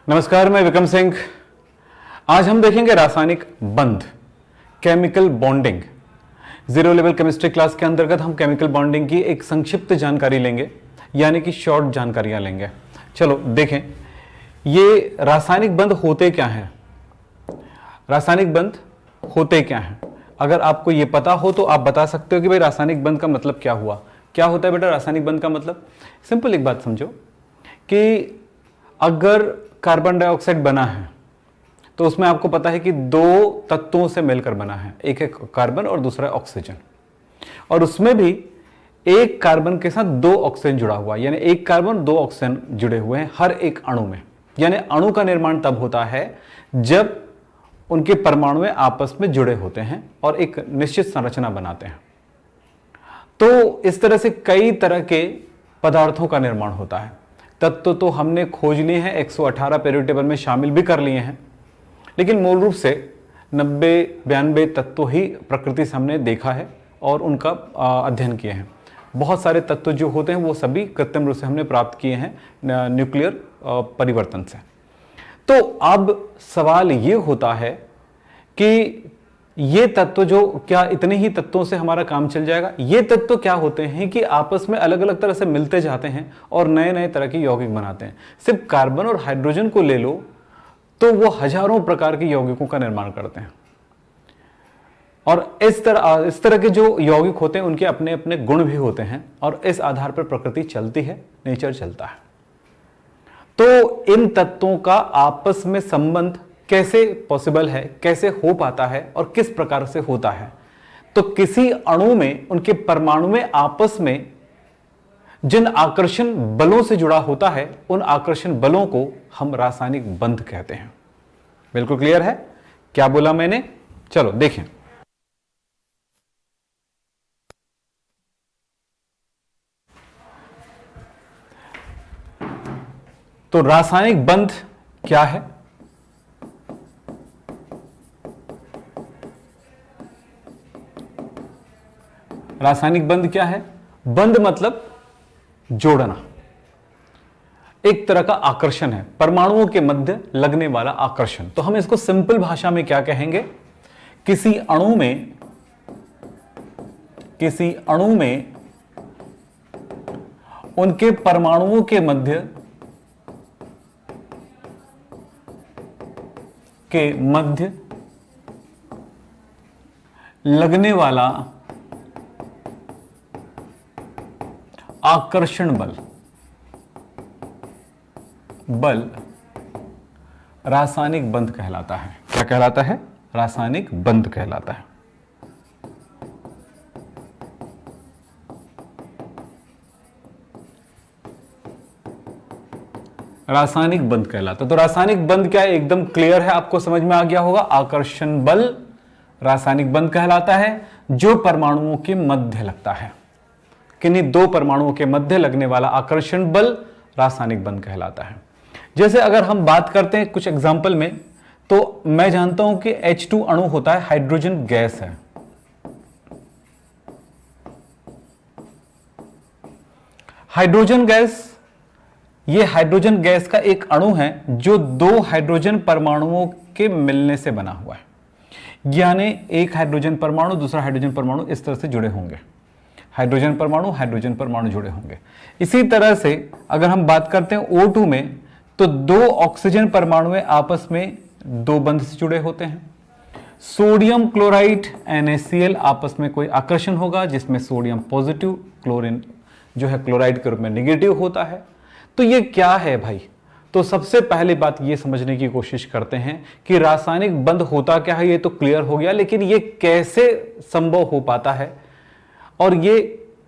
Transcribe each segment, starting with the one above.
नमस्कार, मैं विक्रम सिंह। आज हम देखेंगे रासायनिक बंध, chemical bonding. Zero level chemistry class के अंतर्गत हम केमिकल बॉन्डिंग की एक संक्षिप्त जानकारी लेंगे, यानी कि शॉर्ट जानकारियां लेंगे। चलो देखें, ये रासायनिक बंध होते क्या हैं। रासायनिक बंध होते क्या हैं, अगर आपको ये पता हो तो आप बता सकते हो कि भाई रासायनिक बंध का मतलब क्या हुआ। क्या होता है बेटा रासायनिक बंध का मतलब? सिंपल एक बात समझो कि अगर कार्बन डाइऑक्साइड बना है तो उसमें आपको पता है कि दो तत्वों से मिलकर बना है, एक है कार्बन और दूसरा है ऑक्सीजन। और उसमें भी एक कार्बन के साथ दो ऑक्सीजन जुड़ा हुआ है, यानी एक कार्बन दो ऑक्सीजन जुड़े हुए हैं हर एक अणु में। यानी अणु का निर्माण तब होता है जब उनके परमाणु आपस में जुड़े होते हैं और एक निश्चित संरचना बनाते हैं। तो इस तरह से कई तरह के पदार्थों का निर्माण होता है। तत्व तो हमने खोज लिए हैं, 118 पीरियड टेबल में शामिल भी कर लिए हैं, लेकिन मूल रूप से 90-92 तत्व ही प्रकृति से हमने देखा है और उनका अध्ययन किए हैं। बहुत सारे तत्व जो होते हैं वो सभी कृत्रिम रूप से हमने प्राप्त किए हैं न्यूक्लियर परिवर्तन से। तो अब सवाल ये होता है कि ये तत्व जो, क्या इतने ही तत्वों से हमारा काम चल जाएगा? ये तत्व क्या होते हैं कि आपस में अलग अलग तरह से मिलते जाते हैं और नए नए तरह के यौगिक बनाते हैं। सिर्फ कार्बन और हाइड्रोजन को ले लो तो वो हजारों प्रकार के यौगिकों का निर्माण करते हैं। और इस तरह के जो यौगिक होते हैं उनके अपने अपने गुण भी होते हैं और इस आधार पर प्रकृति चलती है, नेचर चलता है। तो इन तत्वों का आपस में संबंध कैसे पॉसिबल है, कैसे हो पाता है और किस प्रकार से होता है? तो किसी अणु में उनके परमाणु में आपस में जिन आकर्षण बलों से जुड़ा होता है उन आकर्षण बलों को हम रासायनिक बंध कहते हैं। बिल्कुल क्लियर है क्या बोला मैंने? चलो देखें। तो रासायनिक बंध क्या है? रासायनिक बंध क्या है? बंध मतलब जोड़ना, एक तरह का आकर्षण है, परमाणुओं के मध्य लगने वाला आकर्षण। तो हम इसको सिंपल भाषा में क्या कहेंगे? किसी अणु में उनके परमाणुओं के मध्य लगने वाला आकर्षण बल रासायनिक बंध कहलाता है। क्या कहलाता है? रासायनिक बंध कहलाता है। रासायनिक बंध कहलाता है। तो रासायनिक बंध क्या है? एकदम क्लियर है, आपको समझ में आ गया होगा। आकर्षण बल रासायनिक बंध कहलाता है जो परमाणुओं के मध्य लगता है। किन्हीं दो परमाणुओं के मध्य लगने वाला आकर्षण बल रासायनिक बंध कहलाता है। जैसे अगर हम बात करते हैं कुछ एग्जाम्पल में, तो मैं जानता हूं कि H2 अणु होता है, हाइड्रोजन गैस है। हाइड्रोजन गैस, ये हाइड्रोजन गैस का एक अणु है जो दो हाइड्रोजन परमाणुओं के मिलने से बना हुआ है। यानी एक हाइड्रोजन परमाणु दूसरा हाइड्रोजन परमाणु इस तरह से जुड़े होंगे, हाइड्रोजन परमाणु जुड़े होंगे। इसी तरह से अगर हम बात करते हैं O2 में, तो दो ऑक्सीजन परमाणु आपस में दो बंध से जुड़े होते हैं। सोडियम क्लोराइड NaCl आपस में कोई आकर्षण होगा जिसमें सोडियम पॉजिटिव, क्लोरीन जो है क्लोराइड के रूप में निगेटिव होता है। तो ये क्या है भाई? तो सबसे पहले बात ये समझने की कोशिश करते हैं कि रासायनिक बंध होता क्या है। ये तो क्लियर हो गया, लेकिन ये कैसे संभव हो पाता है और ये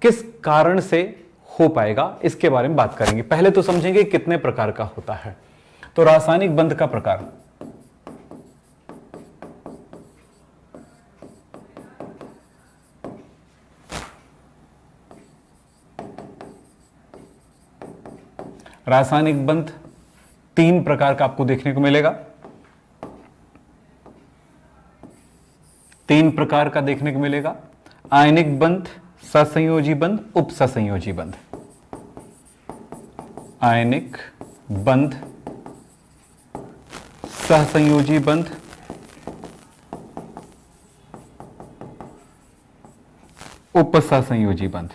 किस कारण से हो पाएगा, इसके बारे में बात करेंगे। पहले तो समझेंगे कितने प्रकार का होता है। तो रासायनिक बंध का प्रकार, रासायनिक बंध तीन प्रकार का आपको देखने को मिलेगा। तीन प्रकार का देखने को मिलेगा: आयनिक बंध, ससंयोजी बंध, उपसंयोजी बंध। आयनिक बंध, सहसंयोजी बंध, उपसहसंयोजी बंध।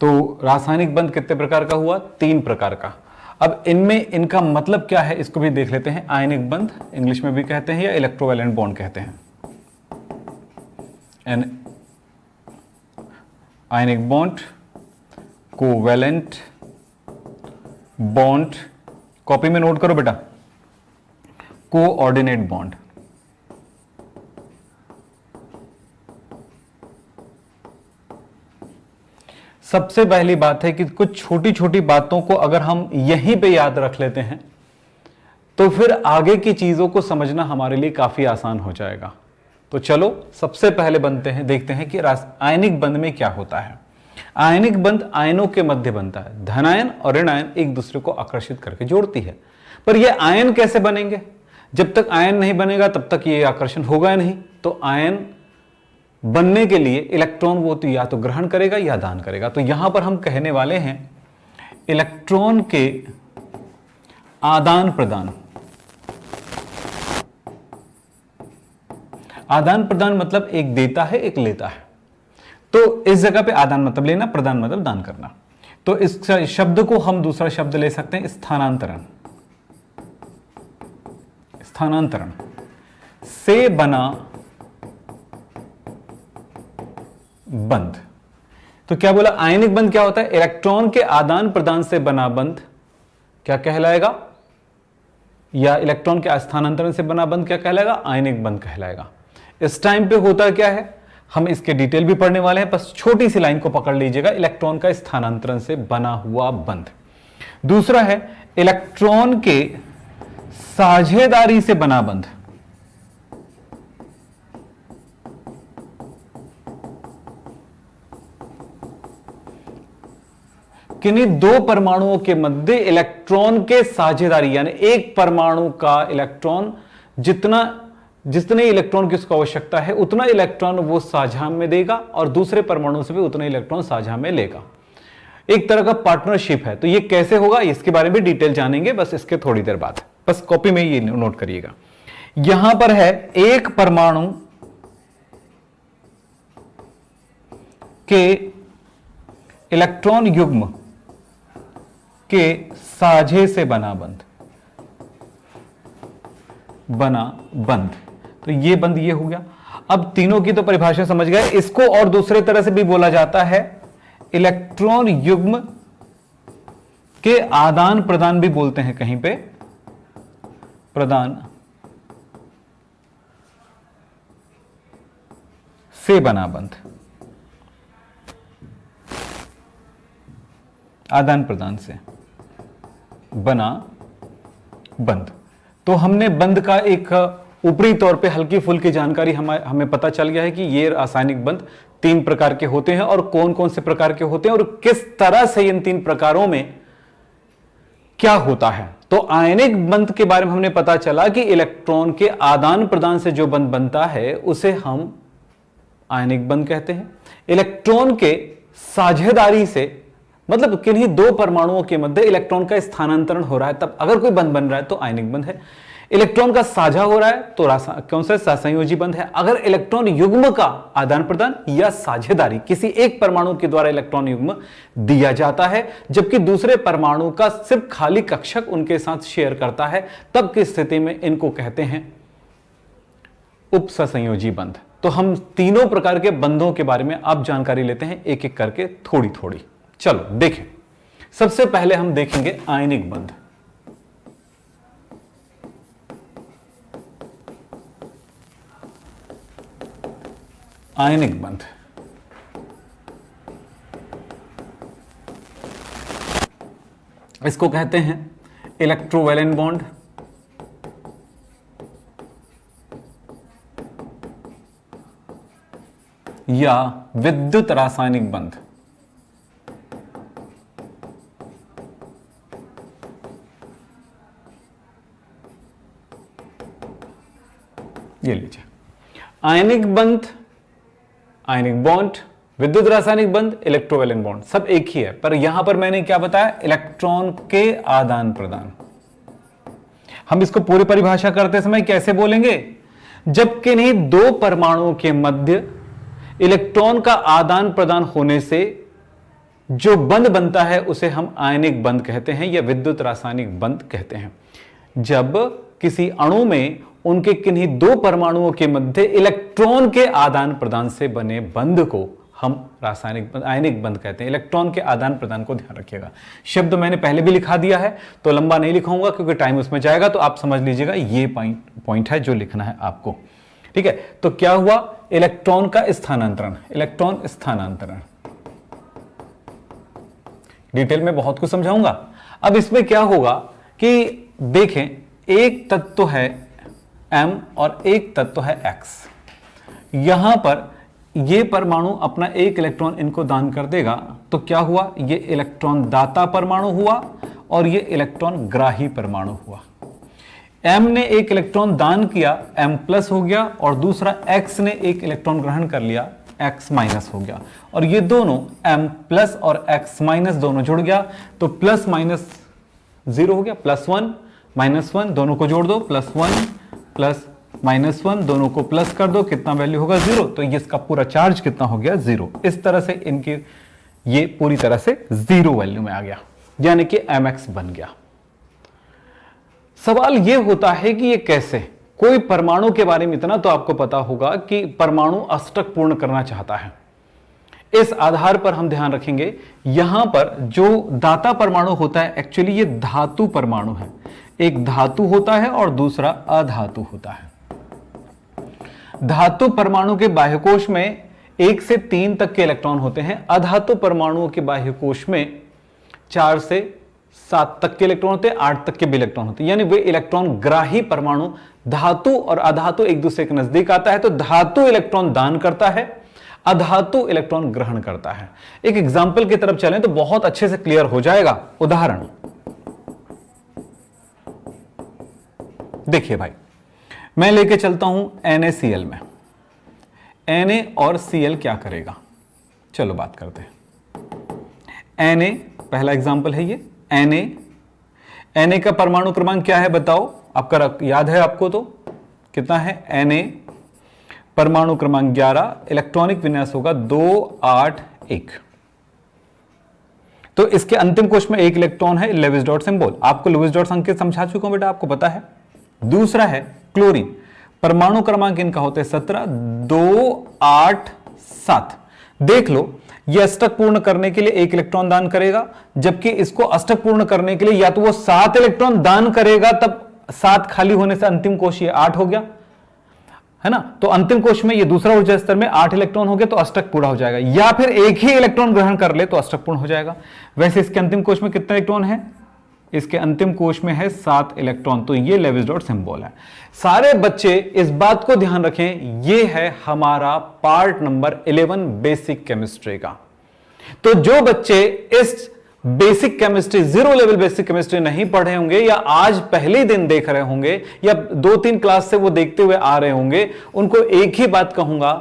तो रासायनिक बंध कितने प्रकार का हुआ? 3 प्रकार का। अब इनमें इनका मतलब क्या है इसको भी देख लेते हैं। आयनिक बंध इंग्लिश में भी कहते हैं या इलेक्ट्रोवैलेंट बॉन्ड कहते हैं। An ionic bond, covalent bond, copy में नोट करो बेटा, कोऑर्डिनेट बॉन्ड। सबसे पहली बात है कि कुछ छोटी छोटी बातों को अगर हम यहीं पे याद रख लेते हैं तो फिर आगे की चीजों को समझना हमारे लिए काफी आसान हो जाएगा। तो चलो सबसे पहले बनते हैं, देखते हैं कि आयनिक बंध में क्या होता है। आयनिक बंध आयनों के मध्य बनता है। धनायन और ऋण आयन एक दूसरे को आकर्षित करके जोड़ती है। पर ये आयन कैसे बनेंगे? जब तक आयन नहीं बनेगा तब तक ये आकर्षण होगा नहीं। तो आयन बनने के लिए इलेक्ट्रॉन वो तो या तो ग्रहण करेगा या दान करेगा। तो यहां पर हम कहने वाले हैं इलेक्ट्रॉन के आदान प्रदान। आदान प्रदान मतलब एक देता है एक लेता है। तो इस जगह पे आदान मतलब लेना, प्रदान मतलब दान करना। तो इस शब्द को हम दूसरा शब्द ले सकते हैं स्थानांतरण। स्थानांतरण से बना बंध। तो क्या बोला? आयनिक बंध क्या होता है? इलेक्ट्रॉन के आदान प्रदान से बना बंध क्या कहलाएगा? या इलेक्ट्रॉन के स्थानांतरण से बना बंध क्या कहलाएगा? आयनिक बंध कहलाएगा। इस टाइम पे होता क्या है, हम इसके डिटेल भी पढ़ने वाले हैं, बस छोटी सी लाइन को पकड़ लीजिएगा। इलेक्ट्रॉन का स्थानांतरण से बना हुआ बंध। दूसरा है इलेक्ट्रॉन के साझेदारी से बना बंध। किन्हीं दो परमाणुओं के मध्य इलेक्ट्रॉन के साझेदारी, यानी एक परमाणु का इलेक्ट्रॉन जितने इलेक्ट्रॉन की उसको आवश्यकता है उतना इलेक्ट्रॉन वो साझा में देगा और दूसरे परमाणु से भी उतने इलेक्ट्रॉन साझा में लेगा। एक तरह का पार्टनरशिप है। तो ये कैसे होगा इसके बारे में डिटेल जानेंगे बस इसके थोड़ी देर बाद। बस कॉपी में ये नोट करिएगा। यहां पर है एक परमाणु के इलेक्ट्रॉन युग्म के साझे से बना बंध। तो ये बंध ये हो गया। अब तीनों की तो परिभाषा समझ गए। इसको और दूसरे तरह से भी बोला जाता है इलेक्ट्रॉन युग्म के आदान प्रदान भी बोलते हैं, कहीं पे प्रदान से बना बंध। आदान प्रदान से बना बंध। तो हमने बंध का एक ऊपरी तौर पे हल्की फुल्की जानकारी हमें पता चल गया है कि ये रासायनिक बंध 3 प्रकार के होते हैं और कौन कौन से प्रकार के होते हैं और किस तरह से इन 3 प्रकारों में क्या होता है। तो आयनिक बंध के बारे में हमने पता चला कि इलेक्ट्रॉन के आदान प्रदान से जो बंध बनता है उसे हम आयनिक बंध कहते हैं। इलेक्ट्रॉन के साझेदारी से मतलब किन्हीं दो परमाणुओं के मध्य इलेक्ट्रॉन का स्थानांतरण हो रहा है तब अगर कोई बंध बन रहा है तो आयनिक बंध है। इलेक्ट्रॉन का साझा हो रहा है तो कौन सा? सहसंयोजी बंध है। अगर इलेक्ट्रॉन युग्म का आदान प्रदान या साझेदारी किसी एक परमाणु के द्वारा इलेक्ट्रॉन युग्म दिया जाता है जबकि दूसरे परमाणु का सिर्फ खाली कक्षक उनके साथ शेयर करता है, तब की स्थिति में इनको कहते हैं उपसहसंयोजी बंध। तो हम तीनों प्रकार के बंधों के बारे में अब जानकारी लेते हैं एक एक करके थोड़ी थोड़ी। चलो देखें। सबसे पहले हम देखेंगे आयनिक बंध। आयनिक बंध इसको कहते हैं इलेक्ट्रोवैलेंट बॉन्ड या विद्युत रासायनिक बंध। ये लीजिए आयनिक बंध, आयनिक बॉन्ड विद्युत रासायनिक बंध, इलेक्ट्रोवैलेंट बॉन्ड सब एक ही है, पर यहां पर मैंने क्या बताया, इलेक्ट्रॉन के आदान प्रदान। हम इसको पूरी परिभाषा करते समय कैसे बोलेंगे, जब किन्हीं दो परमाणुओं के मध्य इलेक्ट्रॉन का आदान प्रदान होने से जो बंध बनता है उसे हम आयनिक बंध कहते हैं या विद्युत रासायनिक बंध कहते हैं। जब किसी अणु में उनके किन्हीं दो परमाणुओं के मध्य इलेक्ट्रॉन के आदान प्रदान से बने बंध को हम रासायनिक आयनिक बंध कहते हैं। इलेक्ट्रॉन के आदान प्रदान को ध्यान रखिएगा। शब्द मैंने पहले भी लिखा दिया है तो लंबा नहीं लिखाऊंगा क्योंकि टाइम उसमें जाएगा, तो आप समझ लीजिएगा ये पॉइंट है जो लिखना है आपको। ठीक है, तो क्या हुआ, इलेक्ट्रॉन का स्थानांतरण, इलेक्ट्रॉन स्थानांतरण डिटेल में बहुत कुछ समझाऊंगा। अब इसमें क्या होगा कि देखें, एक तत्व है M और एक तत्व है X। यहां पर ये परमाणु अपना एक इलेक्ट्रॉन इनको दान कर देगा, तो क्या हुआ, ये इलेक्ट्रॉन दाता परमाणु हुआ और ये इलेक्ट्रॉन ग्राही परमाणु हुआ। M ने एक इलेक्ट्रॉन दान किया, M प्लस हो गया, और दूसरा X ने एक इलेक्ट्रॉन ग्रहण कर लिया, X माइनस हो गया। और ये दोनों M प्लस और X माइनस दोनों जुड़ गया, तो प्लस माइनस 0 हो गया, +1 -1 दोनों को जोड़ दो, +1 प्लस -1 दोनों को प्लस कर दो, कितना वैल्यू होगा 0, तो ये इसका पूरा चार्ज कितना हो गया 0। इस तरह से इनकी ये पूरी तरह से 0 वैल्यू में आ गया, यानी कि mx बन गया। सवाल ये होता है कि ये कैसे, कोई परमाणु के बारे में इतना तो आपको पता होगा कि परमाणु अष्टक पूर्ण करना चाहता है। इस आधार पर हम ध्यान रखेंगे, यहां पर जो दाता परमाणु होता है एक्चुअली ये धातु परमाणु है। एक धातु होता है और दूसरा अधातु होता है। धातु परमाणु के बाह्यकोश में 1 से 3 तक के इलेक्ट्रॉन होते हैं। अधातु परमाणुओं के बाह्यकोश में 4 से 7 तक के इलेक्ट्रॉन होते हैं, 8 तक के भी इलेक्ट्रॉन होते हैं, यानी वे इलेक्ट्रॉन ग्राही परमाणु। धातु और अधातु एक दूसरे के नजदीक आता है तो धातु इलेक्ट्रॉन दान करता है, अधातु इलेक्ट्रॉन ग्रहण करता है। एक एग्जाम्पल की तरफ चलें तो बहुत अच्छे से क्लियर हो जाएगा। उदाहरण देखिए भाई, मैं लेके चलता हूं NaCl में। Na और Cl क्या करेगा, चलो बात करते हैं। Na पहला एग्जाम्पल है ये Na का परमाणु क्रमांक क्या है बताओ, आपका याद है आपको तो कितना है, Na परमाणु क्रमांक 11, इलेक्ट्रॉनिक विन्यास होगा 281। तो इसके अंतिम कोश में एक इलेक्ट्रॉन है, लेविस डॉट सिंबल। आपको लेविस डॉट संकेत समझा चुका हूं बेटा, आपको पता है। दूसरा है क्लोरीन, परमाणु क्रमांक इनका होते हैं 17, 287। देख लो, यह अष्टक पूर्ण करने के लिए एक इलेक्ट्रॉन दान करेगा, जबकि इसको अष्टक पूर्ण करने के लिए या तो वो 7 इलेक्ट्रॉन दान करेगा, तब 7 खाली होने से अंतिम कोश ये 8 हो गया, है ना। तो अंतिम कोश में ये दूसरा ऊर्जा स्तर में 8 इलेक्ट्रॉन हो गए तो अष्टक पूरा हो जाएगा, या फिर एक ही इलेक्ट्रॉन ग्रहण कर ले तो अष्टक पूर्ण हो जाएगा। वैसे इसके अंतिम कोश में कितने इलेक्ट्रॉन है, इसके अंतिम कोश में है 7 इलेक्ट्रॉन, तो ये लेविस डॉट सिंबल है। सारे बच्चे इस बात को ध्यान रखें, ये है हमारा पार्ट नंबर 11 बेसिक केमिस्ट्री का। तो जो बच्चे इस basic chemistry, 0 level basic chemistry नहीं पढ़े होंगे या आज पहले दिन देख रहे होंगे या 2-3 क्लास से वो देखते हुए आ रहे होंगे, उनको एक ही बात कहूंगा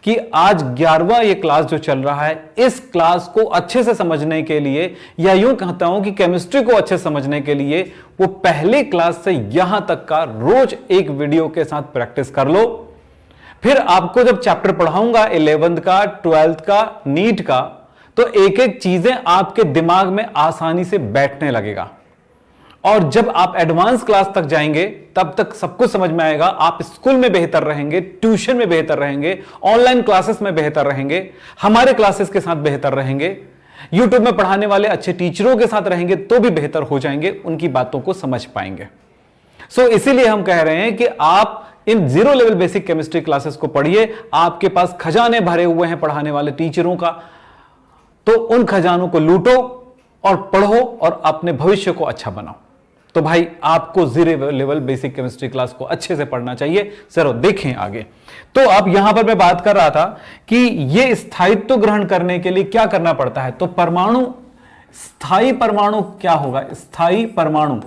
कि आज 11वां ये क्लास जो चल रहा है, इस क्लास को अच्छे से समझने के लिए, या यूं कहता हूं कि केमिस्ट्री को अच्छे से समझने के लिए, वो पहले क्लास से यहां तक का रोज एक वीडियो के साथ प्रैक्टिस कर लो। फिर आपको जब चैप्टर पढ़ाऊंगा 11th का, 12th का, नीट का, तो एक एक चीजें आपके दिमाग में आसानी से बैठने लगेगा। और जब आप एडवांस क्लास तक जाएंगे तब तक सब कुछ समझ में आएगा। आप स्कूल में बेहतर रहेंगे, ट्यूशन में बेहतर रहेंगे, ऑनलाइन क्लासेस में बेहतर रहेंगे, हमारे क्लासेस के साथ बेहतर रहेंगे, यूट्यूब में पढ़ाने वाले अच्छे टीचरों के साथ रहेंगे तो भी बेहतर हो जाएंगे, उनकी बातों को समझ पाएंगे। सो इसीलिए हम कह रहे हैं कि आप इन 0 लेवल बेसिक केमिस्ट्री क्लासेस को पढ़िए। आपके पास खजाने भरे हुए हैं पढ़ाने वाले टीचरों का, तो उन खजानों को लूटो और पढ़ो और अपने भविष्य को अच्छा बनाओ। तो भाई आपको 0 लेवल बेसिक केमिस्ट्री क्लास को अच्छे से पढ़ना चाहिए। चलो देखें आगे। तो अब यहां पर मैं बात कर रहा था कि ये स्थायित्व ग्रहण करने के लिए क्या करना पड़ता है। तो परमाणु, स्थायी परमाणु क्या होगा, स्थायी परमाणु,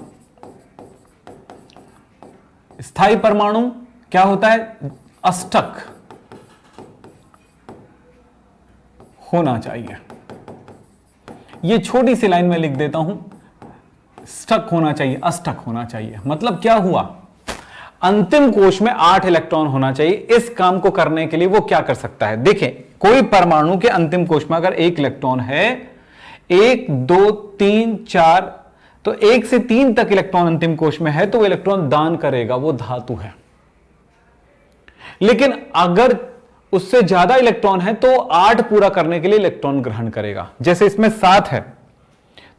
स्थायी परमाणु क्या होता है, अष्टक, होना चाहिए। ये छोटी सी लाइन में लिख देता हूं, स्टक होना चाहिए, अष्टक होना चाहिए। मतलब क्या हुआ, अंतिम कोश में 8 इलेक्ट्रॉन होना चाहिए। इस काम को करने के लिए वो क्या कर सकता है, देखें, कोई परमाणु के अंतिम कोश में अगर 1 इलेक्ट्रॉन है, 1 2 3 4, तो 1 से 3 तक इलेक्ट्रॉन अंतिम कोश में है तो वो इलेक्ट्रॉन दान करेगा, वो धातु है। लेकिन अगर उससे ज्यादा इलेक्ट्रॉन है तो 8 पूरा करने के लिए इलेक्ट्रॉन ग्रहण करेगा। जैसे इसमें 7 है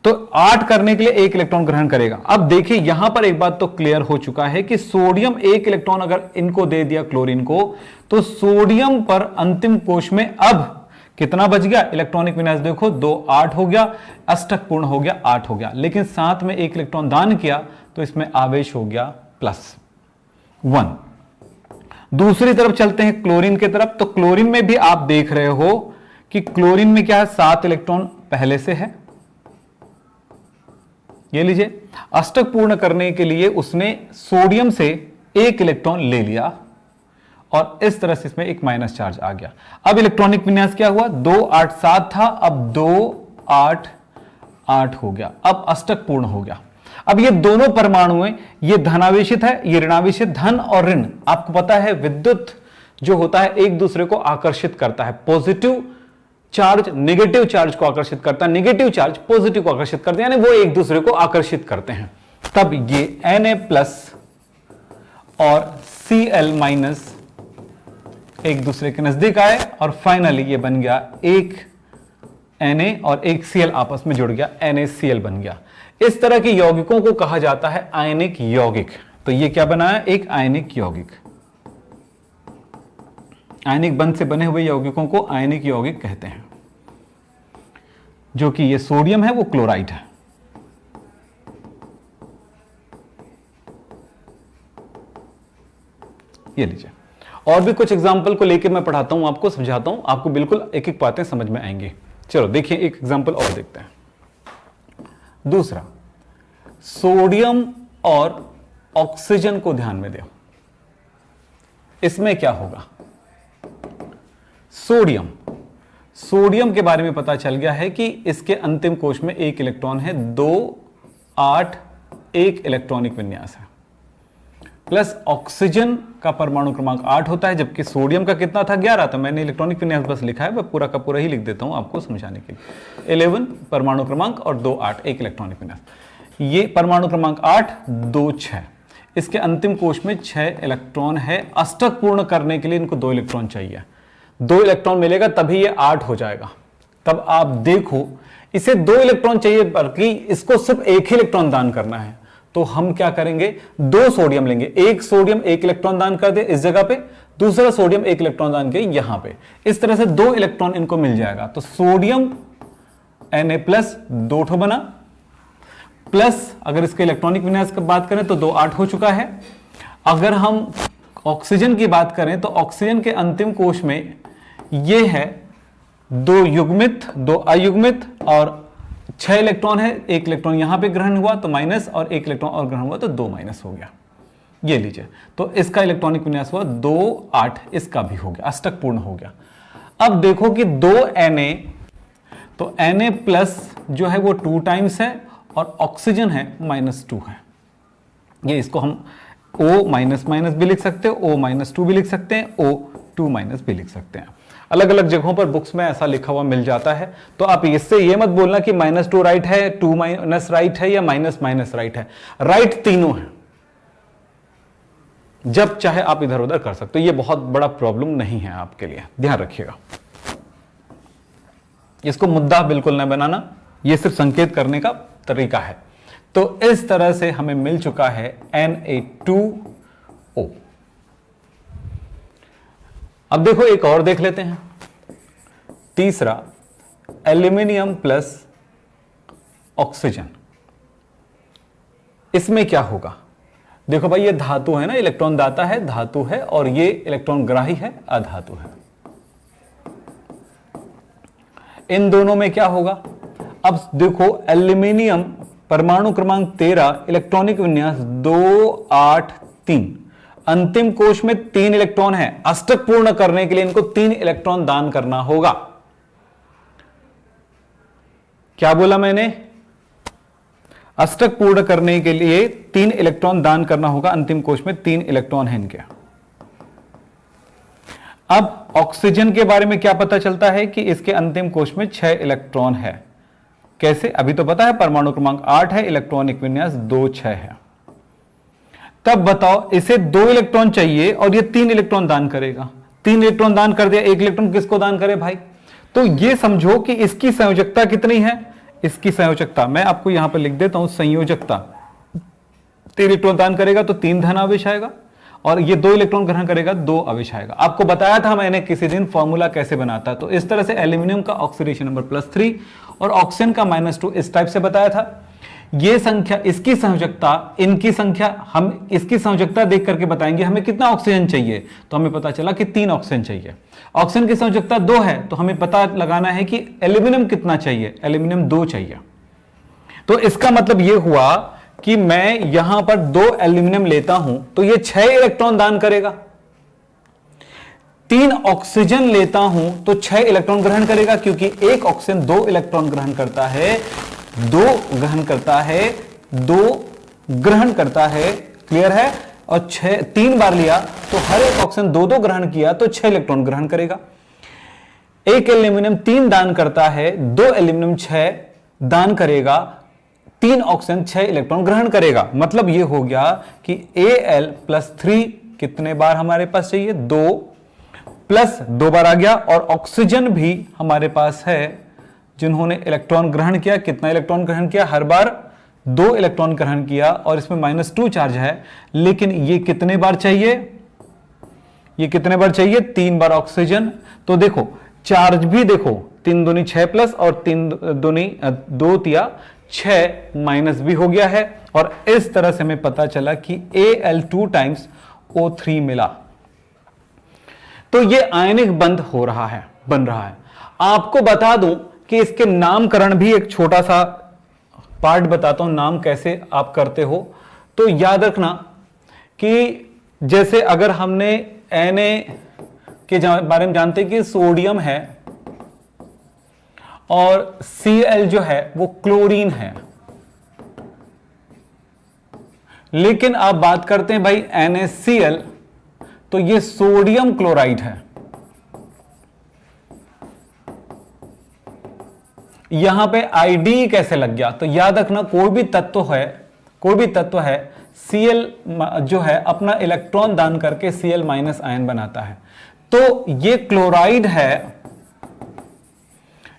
तो 8 करने के लिए 1 इलेक्ट्रॉन ग्रहण करेगा। अब देखिए यहां पर एक बात तो क्लियर हो चुका है कि सोडियम 1 इलेक्ट्रॉन अगर इनको दे दिया क्लोरीन को, तो सोडियम पर अंतिम कोश में अब कितना बच गया, इलेक्ट्रॉनिक विन्यास देखो 2 8 हो गया, अष्टक पूर्ण हो गया 8 हो गया। लेकिन साथ में 1 इलेक्ट्रॉन दान किया तो इसमें आवेश हो गया +1। दूसरी तरफ चलते हैं क्लोरीन की तरफ। तो क्लोरीन में भी आप देख रहे हो कि क्लोरीन में क्या है, 7 इलेक्ट्रॉन पहले से है। ये लीजिए, अष्टक पूर्ण करने के लिए उसने सोडियम से 1 इलेक्ट्रॉन ले लिया और इस तरह से इसमें एक माइनस चार्ज आ गया। अब इलेक्ट्रॉनिक विन्यास क्या हुआ, 2 8 7 था, अब 2 8 8 हो गया, अब अष्टक पूर्ण हो गया। अब ये दोनों परमाणु हैं, ये धनावेशित है, ये ऋणावेशित। धन और ऋण, आपको पता है विद्युत जो होता है एक दूसरे को आकर्षित करता है। पॉजिटिव चार्ज नेगेटिव चार्ज को आकर्षित करता है, नेगेटिव चार्ज पॉजिटिव को आकर्षित करते हैं, यानी वो एक दूसरे को आकर्षित करते हैं। तब ये Na+ और Cl- एक दूसरे के नजदीक आए और फाइनली ये बन गया एक Na और एक Cl आपस में जुड़ गया, NaCl बन गया। इस तरह के यौगिकों को कहा जाता है आयनिक यौगिक। तो ये क्या बनाया, एक आयनिक यौगिक। आयनिक बंध से बने हुए यौगिकों को आयनिक यौगिक कहते हैं। जो कि ये सोडियम है वो क्लोराइड है। ये लीजिए, और भी कुछ एग्जाम्पल को लेकर मैं पढ़ाता हूं, आपको समझाता हूं, आपको बिल्कुल एक एक बातें समझ में आएंगी। चलो देखिए एक एग्जाम्पल और देखते हैं। दूसरा, सोडियम और ऑक्सीजन को ध्यान में दो। इसमें क्या होगा, सोडियम के बारे में पता चल गया है कि इसके अंतिम कोश में 1 इलेक्ट्रॉन है, 2 8 1 इलेक्ट्रॉनिक विन्यास है। प्लस ऑक्सीजन का परमाणु क्रमांक 8 होता है, जबकि सोडियम का कितना था, 11 था। मैंने इलेक्ट्रॉनिक विन्यास बस लिखा है, मैं पूरा का पूरा ही लिख देता हूं आपको समझाने के लिए। 11 परमाणु क्रमांक और 2 8 1 इलेक्ट्रॉनिक विन्यास। ये परमाणु क्रमांक 8 2 6, इसके अंतिम कोश में 6 इलेक्ट्रॉन है। अष्टक पूर्ण करने के लिए इनको 2 इलेक्ट्रॉन चाहिए, 2 इलेक्ट्रॉन मिलेगा तभी ये 8 हो जाएगा। तब आप देखो इसे 2 इलेक्ट्रॉन चाहिए, बल्कि इसको सिर्फ 1 ही इलेक्ट्रॉन दान करना है। तो हम क्या करेंगे, 2 सोडियम लेंगे, एक सोडियम 1 इलेक्ट्रॉन दान कर दे इस जगह पे, दूसरा सोडियम 1 इलेक्ट्रॉन दान के यहां पे, इस तरह से 2 इलेक्ट्रॉन इनको मिल जाएगा। तो सोडियम Na+ 2 ठो बना, प्लस अगर इसके इलेक्ट्रॉनिक विन्यास की बात करें तो 2 8 हो चुका है। अगर हम ऑक्सीजन की बात करें तो ऑक्सीजन के अंतिम कोश में ये है 2 युग्मित 2 अयुग्मित और 6 इलेक्ट्रॉन है, 1 इलेक्ट्रॉन यहां पे ग्रहण हुआ तो माइनस, और 1 इलेक्ट्रॉन और ग्रहण हुआ तो 2 माइनस हो गया। ये लीजिए, तो इसका इलेक्ट्रॉनिक विन्यास हुआ 2 8, इसका भी हो गया, अष्टक पूर्ण हो गया। अब देखो कि 2 Na, तो Na+ जो है वो 2 टाइम्स है और ऑक्सीजन है -2 है। ये इसको हम O- भी लिख सकते हैं, O-2 भी लिख सकते हैं, O2- भी लिख सकते हैं। अलग अलग जगहों पर बुक्स में ऐसा लिखा हुआ मिल जाता है। तो आप इससे ये मत बोलना कि -2 राइट है, 2- राइट है या माइनस राइट है। राइट तीनों है, जब चाहे आप इधर उधर कर सकते हो। ये बहुत बड़ा प्रॉब्लम नहीं है आपके लिए, ध्यान रखिएगा। इसको मुद्दा बिल्कुल न बनाना, ये सिर्फ संकेत करने का तरीका है। तो इस तरह से हमें मिल चुका है Na2O। अब देखो एक और देख लेते हैं, तीसरा, एल्यूमिनियम प्लस ऑक्सीजन। इसमें क्या होगा, देखो भाई ये धातु है ना, इलेक्ट्रॉन दाता है, धातु है, और ये इलेक्ट्रॉन ग्राही है, अधातु है। इन दोनों में क्या होगा, अब देखो एल्यूमिनियम परमाणु क्रमांक 13, इलेक्ट्रॉनिक विन्यास 2 8 3, अंतिम कोश में 3 इलेक्ट्रॉन है। अष्टक पूर्ण करने के लिए इनको 3 इलेक्ट्रॉन दान करना होगा। क्या बोला मैंने? अष्टक पूर्ण करने के लिए 3 इलेक्ट्रॉन दान करना होगा। अंतिम कोश में 3 इलेक्ट्रॉन है इनके। अब ऑक्सीजन के बारे में क्या पता चलता है कि इसके अंतिम कोश में 6 इलेक्ट्रॉन है। कैसे? अभी तो पता है परमाणु क्रमांक 8 है, इलेक्ट्रॉनिक विन्यास 2 6 है। तब बताओ, इसे 2 इलेक्ट्रॉन चाहिए और ये 3 इलेक्ट्रॉन दान करेगा। 3 इलेक्ट्रॉन दान कर दिया, 1 इलेक्ट्रॉन किसको दान करे भाई? तो ये समझो कि इसकी संयोजकता कितनी है। इसकी संयोजकता मैं आपको यहां पर लिख देता हूं, संयोजकता 3 इलेक्ट्रॉन दान करेगा तो 3 धन आवेश आएगा, और ये 2 इलेक्ट्रॉन ग्रहण करेगा 2 आवेश आएगा। आपको बताया था मैंने किसी दिन फॉर्मूला कैसे बनाता है। तो इस तरह से एल्यूमिनियम का ऑक्सीडेशन नंबर +3 और ऑक्सीजन का -2 इस टाइप से बताया था। ये संख्या, इसकी संयोजकता, इनकी संख्या, हम इसकी संयोजकता देख करके बताएंगे हमें कितना ऑक्सीजन चाहिए। तो हमें पता चला कि 3 ऑक्सीजन चाहिए। ऑक्सीजन की संयोजकता 2 है, तो हमें पता लगाना है कि एल्यूमिनियम कितना चाहिए। एल्यूमिनियम 2 चाहिए। तो इसका मतलब यह हुआ कि मैं यहां पर 2 एल्यूमिनियम लेता हूं तो यह 6 इलेक्ट्रॉन दान करेगा। 3 ऑक्सीजन लेता हूं तो 6 इलेक्ट्रॉन ग्रहण करेगा, क्योंकि 1 ऑक्सीजन 2 इलेक्ट्रॉन ग्रहण करता है, 2 ग्रहण करता है, 2 ग्रहण करता है। क्लियर है? और 3 बार लिया तो हर एक ऑक्सीजन 2 ग्रहण किया तो 6 इलेक्ट्रॉन ग्रहण करेगा। 1 एल्यूमिनियम 3 दान करता है, 2 एल्यूमिनियम 6 दान करेगा, 3 ऑक्सीजन 6 इलेक्ट्रॉन ग्रहण करेगा। मतलब यह हो गया कि Al+3 कितने बार हमारे पास चाहिए? 2 प्लस 2 बार आ गया। और ऑक्सीजन भी हमारे पास है जिन्होंने इलेक्ट्रॉन ग्रहण किया। कितना इलेक्ट्रॉन ग्रहण किया? हर बार 2 इलेक्ट्रॉन ग्रहण किया, और इसमें -2 चार्ज है। लेकिन ये कितने बार चाहिए? ये कितने बार चाहिए? 3 बार ऑक्सीजन। तो देखो चार्ज भी देखो, 3 दूनी 6 प्लस और 3 दूनी 2 तिया 6 माइनस भी हो गया है। और इस तरह से हमें पता चला कि Al2 टाइम्स O3 मिला। तो ये आयनिक बंध हो रहा है, बन रहा है। आपको बता दूं कि इसके नामकरण भी एक छोटा सा पार्ट बताता हूं, नाम कैसे आप करते हो। तो याद रखना कि जैसे अगर हमने Na के बारे में जानते हैं कि सोडियम है और Cl जो है वो क्लोरीन है, लेकिन आप बात करते हैं भाई NaCl, तो ये सोडियम क्लोराइड है। यहां पे ID कैसे लग गया? तो याद रखना कोई भी तत्व है Cl जो है अपना इलेक्ट्रॉन दान करके Cl- आयन बनाता है। तो ये क्लोराइड है,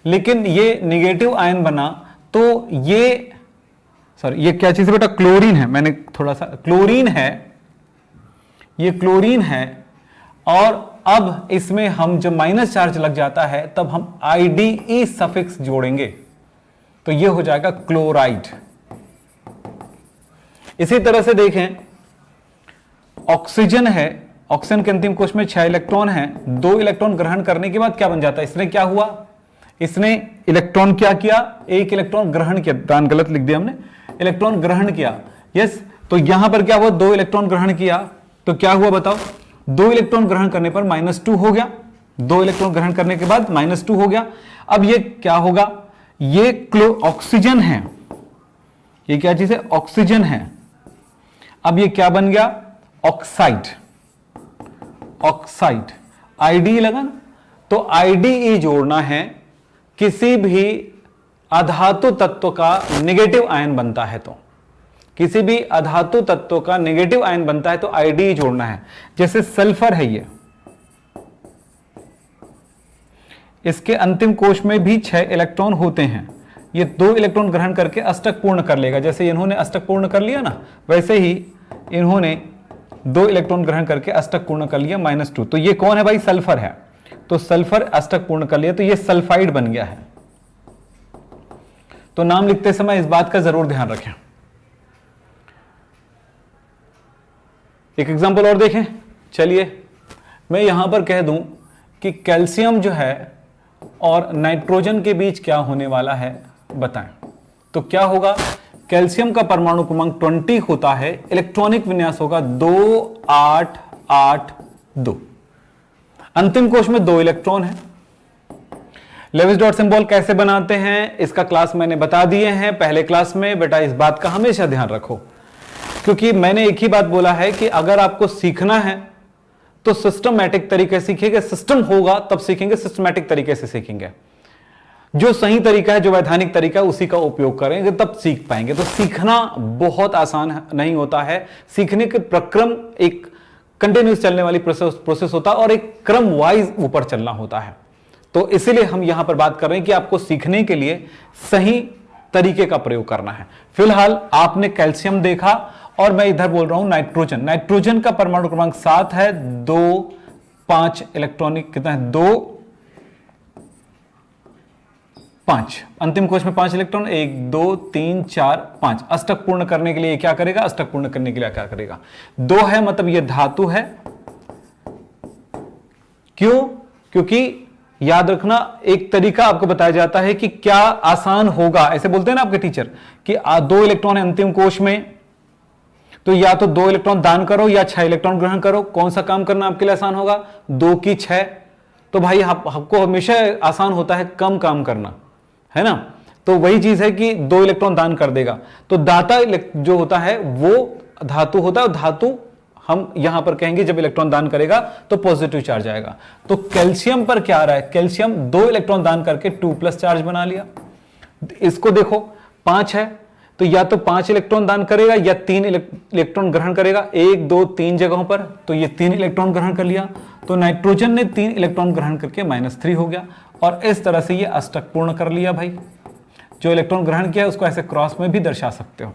लेकिन ये नेगेटिव आयन बना, तो ये क्या चीज है बेटा? क्लोरीन है। मैंने थोड़ा सा, क्लोरीन है, ये क्लोरीन है। और अब इसमें हम जब माइनस चार्ज लग जाता है तब हम IDE सफिक्स जोड़ेंगे, तो ये हो जाएगा क्लोराइड। इसी तरह से देखें, ऑक्सीजन है, ऑक्सीजन के अंतिम कोश में 6 इलेक्ट्रॉन है। 2 इलेक्ट्रॉन ग्रहण करने के बाद क्या बन जाता है? इसने क्या हुआ? इसने इलेक्ट्रॉन क्या किया? 1 इलेक्ट्रॉन ग्रहण किया। दान गलत लिख दिया हमने, इलेक्ट्रॉन ग्रहण किया। यस, तो यहां पर क्या हुआ? 2 इलेक्ट्रॉन ग्रहण किया, तो क्या हुआ बताओ? 2 इलेक्ट्रॉन ग्रहण करने पर -2 हो गया। 2 इलेक्ट्रॉन ग्रहण करने के बाद -2 हो गया। अब ये क्या होगा? ये ऑक्सीजन है, ये क्या चीज है? ऑक्सीजन है। अब ये क्या बन गया? ऑक्साइड। ऑक्साइड ID लगा ना, तो IDE जोड़ना है। किसी भी अधातु तत्व का नेगेटिव आयन बनता है, तो किसी भी अधातु तत्व का नेगेटिव आयन बनता है तो IDE जोड़ना है। जैसे सल्फर है, ये इसके अंतिम कोश में भी 6 इलेक्ट्रॉन होते हैं। ये 2 इलेक्ट्रॉन ग्रहण करके अष्टक पूर्ण कर लेगा। जैसे इन्होंने अष्टक पूर्ण कर लिया ना, वैसे ही इन्होंने 2 इलेक्ट्रॉन ग्रहण करके अष्टक पूर्ण कर लिया -2। तो ये कौन है भाई? सल्फर है। तो सल्फर अष्टक पूर्ण कर लिया, तो ये सल्फाइड बन गया है। तो नाम लिखते समय इस बात का जरूर ध्यान रखें। एक एग्जांपल और देखें। चलिए मैं यहां पर कह दूं कि कैल्शियम जो है और नाइट्रोजन के बीच क्या होने वाला है, बताएं। तो क्या होगा? कैल्शियम का परमाणु क्रमांक 20 होता है, इलेक्ट्रॉनिक विन्यास होगा 2 8 8 2। अंतिम कोश में 2 इलेक्ट्रॉन है। लेविस डॉट सिंबल कैसे बनाते हैं इसका क्लास मैंने बता दिए हैं पहले क्लास में। बेटा इस बात का हमेशा ध्यान रखो, क्योंकि मैंने एक ही बात बोला है कि अगर आपको सीखना है तो सिस्टमैटिक तरीके से सीखेंगे, सिस्टम होगा तब सीखेंगे, सिस्टमैटिक तरीके से सीखेंगे। जो सही तरीका है, जो वैधानिक तरीका है, उसी का उपयोग करेंगे तब सीख पाएंगे। तो सीखना बहुत आसान नहीं होता है, सीखने के प्रक्रम एक कंटिन्यूस चलने वाली प्रोसेस होता है और एक क्रम वाइज ऊपर चलना होता है। तो इसीलिए हम यहां पर बात कर रहे हैं कि आपको सीखने के लिए सही तरीके का प्रयोग करना है। फिलहाल आपने कैल्शियम देखा और मैं इधर बोल रहा हूं नाइट्रोजन। नाइट्रोजन का परमाणु क्रमांक 7 है, 2 5 इलेक्ट्रॉनिक कितना है, 2 5, अंतिम कोश में 5 इलेक्ट्रॉन, 1 2 3 4 5। अष्टक पूर्ण करने के लिए क्या करेगा, अष्टक पूर्ण करने के लिए क्या करेगा, 2 है मतलब यह धातु है। क्यों? क्योंकि याद रखना एक तरीका आपको बताया जाता है कि क्या आसान होगा, ऐसे बोलते हैं ना आपके टीचर कि 2 इलेक्ट्रॉन है अंतिम कोश में, तो या तो 2 इलेक्ट्रॉन दान करो या 6 इलेक्ट्रॉन ग्रहण करो, कौन सा काम करना आपके लिए आसान होगा, 2 की 6। तो भाई आपको हमेशा आसान होता है कम काम करना, है ना। तो वही चीज है कि 2 इलेक्ट्रॉन दान कर देगा। तो दाता जो होता है वो धातु होता है, और धातु हम यहां पर कहेंगे जब इलेक्ट्रॉन दान करेगा तो पॉजिटिव चार्ज आएगा। तो कैल्शियम पर क्या आ रहा है, कैल्शियम 2 इलेक्ट्रॉन दान करके 2+ चार्ज बना लिया। इसको देखो 5 है तो या तो 5 इलेक्ट्रॉन दान करेगा या 3 इलेक्ट्रॉन ग्रहण करेगा, 1 2 3 जगहों पर, तो ये 3 इलेक्ट्रॉन ग्रहण कर लिया। तो नाइट्रोजन ने 3 इलेक्ट्रॉन ग्रहण करके -3 हो गया और इस तरह से ये अष्टक पूर्ण कर लिया। भाई जो इलेक्ट्रॉन ग्रहण किया उसको ऐसे क्रॉस में भी दर्शा सकते हो,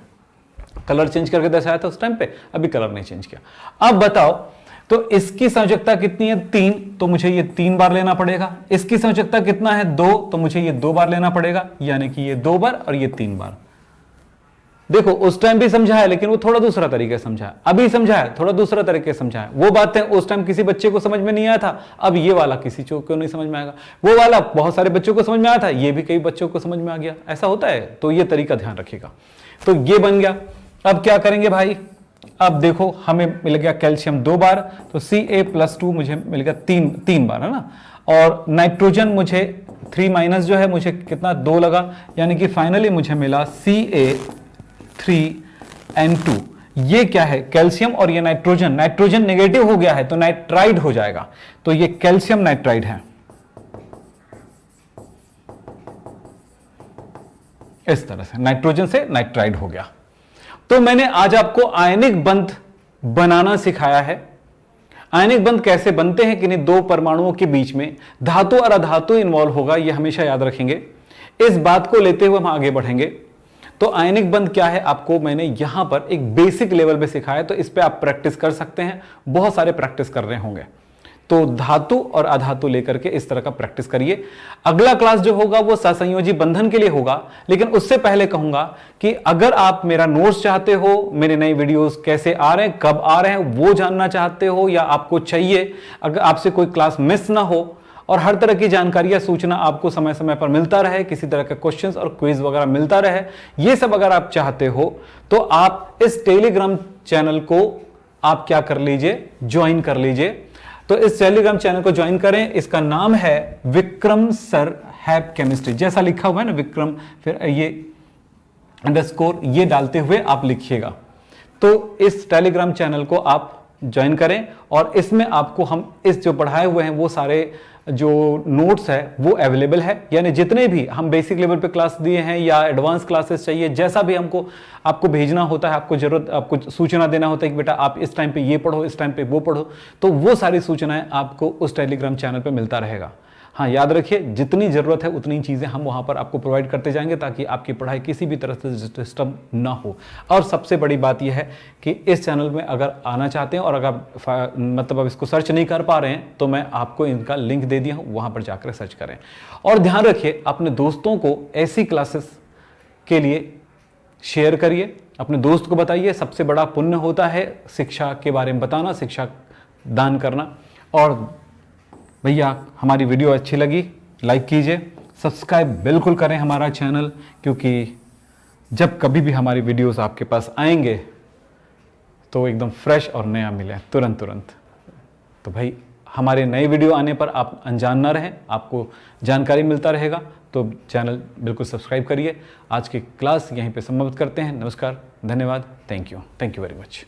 कलर चेंज करके दर्शाया था उस टाइम पे, अभी कलर नहीं चेंज किया। अब बताओ तो इसकी संयोजकता कितनी है, 3, तो मुझे ये 3 बार लेना पड़ेगा। इसकी संयोजकता कितना है, 2, तो मुझे ये 2 बार लेना पड़ेगा, यानी कि ये 2 बार और ये 3 बार। देखो उस टाइम भी समझाया लेकिन वो थोड़ा दूसरा तरीके से समझाया, अभी समझाया थोड़ा दूसरा तरीके से समझाया। वो बातें उस टाइम किसी बच्चे को समझ में नहीं आया था, अब ये वाला किसी को नहीं समझ में आएगा। वो वाला बहुत सारे बच्चों को समझ में आया था, ये भी कई बच्चों को समझ में आ गया, ऐसा होता है। तो ये तरीका ध्यान रखिएगा। तो ये बन गया। अब क्या करेंगे भाई, अब देखो हमें मिल गया कैल्शियम 2 बार, तो Ca+2 मुझे मिल गया 3 बार, है ना। और नाइट्रोजन मुझे 3- जो है मुझे कितना 2 लगा, यानी कि फाइनली मुझे मिला Ca3N2। ये क्या है, कैल्शियम और ये नाइट्रोजन, नाइट्रोजन नेगेटिव हो गया है तो नाइट्राइड हो जाएगा, तो ये कैल्शियम नाइट्राइड है। इस तरह से नाइट्रोजन से नाइट्राइड हो गया। तो मैंने आज आपको आयनिक बंध बनाना सिखाया है। आयनिक बंध कैसे बनते हैं कि नहीं, 2 परमाणुओं के बीच में धातु और अधातु इन्वॉल्व होगा, यह हमेशा याद रखेंगे। इस बात को लेते हुए हम आगे बढ़ेंगे। तो आयनिक बंध क्या है आपको मैंने यहां पर एक बेसिक लेवल पे सिखाया, तो इस पे आप प्रैक्टिस कर सकते हैं, बहुत सारे प्रैक्टिस कर रहे होंगे। तो धातु और अधातु लेकर के इस तरह का प्रैक्टिस करिए। अगला क्लास जो होगा वो सहसंयोजी बंधन के लिए होगा, लेकिन उससे पहले कहूंगा कि अगर आप मेरा नोट्स चाहते हो, मेरे नए वीडियोस कैसे आ रहे हैं, कब आ रहे हैं, वो जानना चाहते हो, या आपको चाहिए अगर आपसे कोई क्लास मिस ना हो और हर तरह की जानकारी या सूचना आपको समय समय पर मिलता रहे, किसी तरह के क्वेश्चंस और क्विज वगैरह मिलता रहे, ये सब अगर आप चाहते हो तो आप इस टेलीग्राम चैनल को आप क्या कर लीजिए, ज्वाइन कर लीजिए। तो इस टेलीग्राम चैनल को ज्वाइन करें, इसका नाम है विक्रम सर हैप केमिस्ट्री, जैसा लिखा हुआ है ना विक्रम, फिर ये अंडरस्कोर ये डालते हुए आप लिखिएगा। तो इस टेलीग्राम चैनल को आप ज्वाइन करें और इसमें आपको हम इस जो पढ़ाए हुए हैं वो सारे जो नोट्स है वो अवेलेबल है, यानी जितने भी हम बेसिक लेवल पे क्लास दिए हैं या एडवांस क्लासेस चाहिए, जैसा भी हमको आपको भेजना होता है, आपको जरूरत, आपको सूचना देना होता है कि बेटा आप इस टाइम पे ये पढ़ो, इस टाइम पे वो पढ़ो, तो वो सारी सूचनाएं आपको उस टेलीग्राम चैनल पे मिलता रहेगा। हाँ याद रखिए, जितनी जरूरत है उतनी चीजें हम वहां पर आपको प्रोवाइड करते जाएंगे ताकि आपकी पढ़ाई किसी भी तरह से डिस्टर्ब ना हो। और सबसे बड़ी बात यह है कि इस चैनल में अगर आना चाहते हैं और अगर मतलब अब इसको सर्च नहीं कर पा रहे हैं तो मैं आपको इनका लिंक दे दिया हूं, वहां पर जाकर सर्च करें। और ध्यान रखिए अपने दोस्तों को ऐसी क्लासेस के लिए शेयर करिए, अपने दोस्त को बताइए। सबसे बड़ा पुण्य होता है शिक्षा के बारे में बताना, शिक्षा दान करना। और भैया हमारी वीडियो अच्छी लगी लाइक कीजिए, सब्सक्राइब बिल्कुल करें हमारा चैनल, क्योंकि जब कभी भी हमारी वीडियोस आपके पास आएंगे तो एकदम फ्रेश और नया मिले तुरंत। तो भाई हमारे नए वीडियो आने पर आप अनजान ना रहें, आपको जानकारी मिलता रहेगा, तो चैनल बिल्कुल सब्सक्राइब करिए। आज की क्लास यहीं पे समाप्त करते हैं। नमस्कार, धन्यवाद, थैंक यू वेरी मच।